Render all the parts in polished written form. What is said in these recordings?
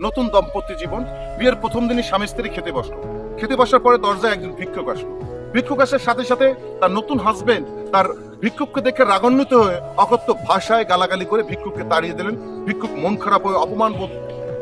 নতুন দম্পতি জীবন। বিয়ের প্রথম দিনই স্বামী স্ত্রী খেতে বসলো। খেতে বসার পরে দরজায় একজন ভিক্ষুক আসলো। ভিক্ষুক আসার সাথে সাথে তার নতুন হাজবেন্ড তার ভিক্ষুককে দেখে রাগান্বিত হয়ে অকথ্য ভাষায় গালাগালি করে ভিক্ষুককে তাড়িয়ে দিলেন। ভিক্ষুক মন খারাপ হয়ে অপমান বোধ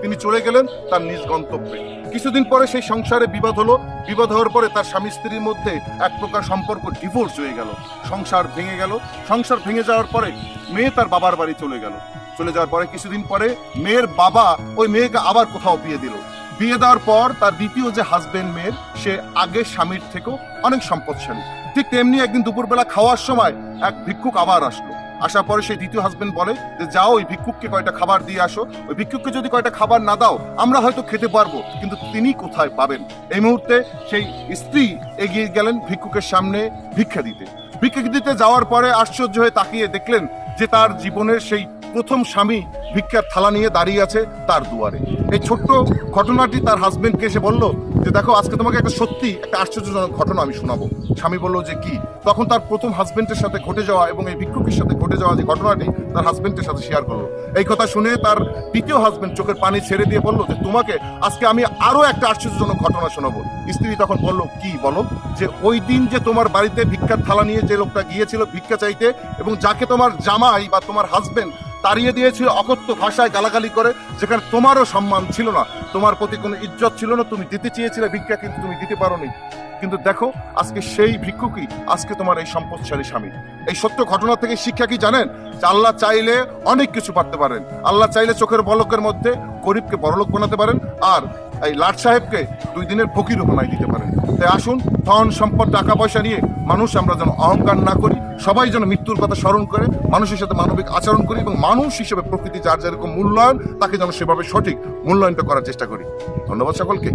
তিনি চলে গেলেন তার নিজ গন্তব্যে। কিছুদিন পরে সেই সংসারে বিবাদ হলো। বিবাদ হওয়ার পরে তার স্বামী স্ত্রীর মধ্যে এক প্রকার সম্পর্ক ডিভোর্স হয়ে গেল। সংসার ভেঙে গেল। সংসার ভেঙে যাওয়ার পরে মেয়ে তার বাবার বাড়ি চলে গেল। চলে যাওয়ার পরে কিছুদিন পরে মেয়ের বাবা ওই মেয়েকে আবার কোথাও বিয়ে দিল। বিয়ে দেওয়ার পর তার দ্বিতীয় যে হাজবেন্ড মেয়ের, সে আগে স্বামীর থেকেও অনেক সম্পদশালী। ঠিক তেমনি একদিন দুপুরবেলা খাওয়ার সময় এক ভিক্ষুক আবার আসলো। আসার পরে সেই দ্বিতীয় হাজবেন্ড বলে যে যাও ওই ভিক্ষুককে কয়টা খাবার দিয়ে আসো। ওই ভিক্ষুককে যদি কয়টা খাবার না দাও আমরা হয়তো খেতে পারবো, কিন্তু তিনি কোথায় পাবেন। এই মুহূর্তে সেই স্ত্রী এগিয়ে গেলেন ভিক্ষুকের সামনে ভিক্ষা দিতে। ভিক্ষা দিতে যাওয়ার পরে আশ্চর্য হয়ে তাকিয়ে দেখলেন যে তার জীবনের সেই প্রথম স্বামী ভিক্ষার থালা নিয়ে দাঁড়িয়ে আছে তার দুয়ারে। এই ছোট্ট ঘটনাটি তার হাজবেন্ডকে এসে বলল যে দেখো আজকে তোমাকে একটা সত্যি একটা আশ্চর্যজনক ঘটনা আমি শোনাবো। স্বামী বলল যে কি? তখন তার প্রথম হাজবেন্ডের সাথে ঘটে যাওয়া এবং এই ভিক্ষুকের সাথে ঘটে যাওয়া যে ঘটনাটি তার হাজবেন্ডের সাথে শেয়ার করলো। এই কথা শুনে তার দ্বিতীয় হাজবেন্ড চোখের পানি ছেড়ে দিয়ে বলল যে তোমাকে আজকে আমি আরো একটা আশ্চর্যজনক ঘটনা শোনাবো। স্ত্রী তখন বলল কি বলো? যে ওই দিন যে তোমার বাড়িতে ভিক্ষার থালা নিয়ে যে লোকটা গিয়েছিল ভিক্ষা চাইতে এবং যাকে তোমার জামাই বা তোমার হাজবেন্ড তাড়িয়ে দিয়েছিল অকথ্য ভাষায় গালাগালি করে, যেখানে তোমারও সম্মান ছিল না, তোমার প্রতি কোনো ইজ্জত ছিল না, তুমি দিতে চেয়েছিলে ভিক্ষা কিন্তু তুমি দিতে পারোনি। কিন্তু দেখো আজকে সেই ভিক্ষুকই আজকে তোমার এই সম্পদশালী স্বামী। এই সত্য ঘটনা থেকে শিক্ষা কি জানেন? যে আল্লাহ চাইলে অনেক কিছু পারতে পারেন। আল্লাহ চাইলে চোখের পলকের মধ্যে গরিবকে বড়লোক বানাতে পারেন, আর এই লাট সাহেবকে 2 দিনের ফকিরও বানাই দিতে পারেন। তাই আসুন ধন সম্পদ টাকা পয়সা নিয়ে মানুষ আমরা যেন অহংকার না করি, সবাই যেন মৃত্যুর কথা স্মরণ করে মানুষের সাথে মানবিক আচরণ করি এবং মানুষ হিসেবে প্রকৃতি যার যেরকম মূল্যায়ন তাকে যেন সেভাবে সঠিক মূল্যায়নটা করার চেষ্টা করি। ধন্যবাদ সকলকে।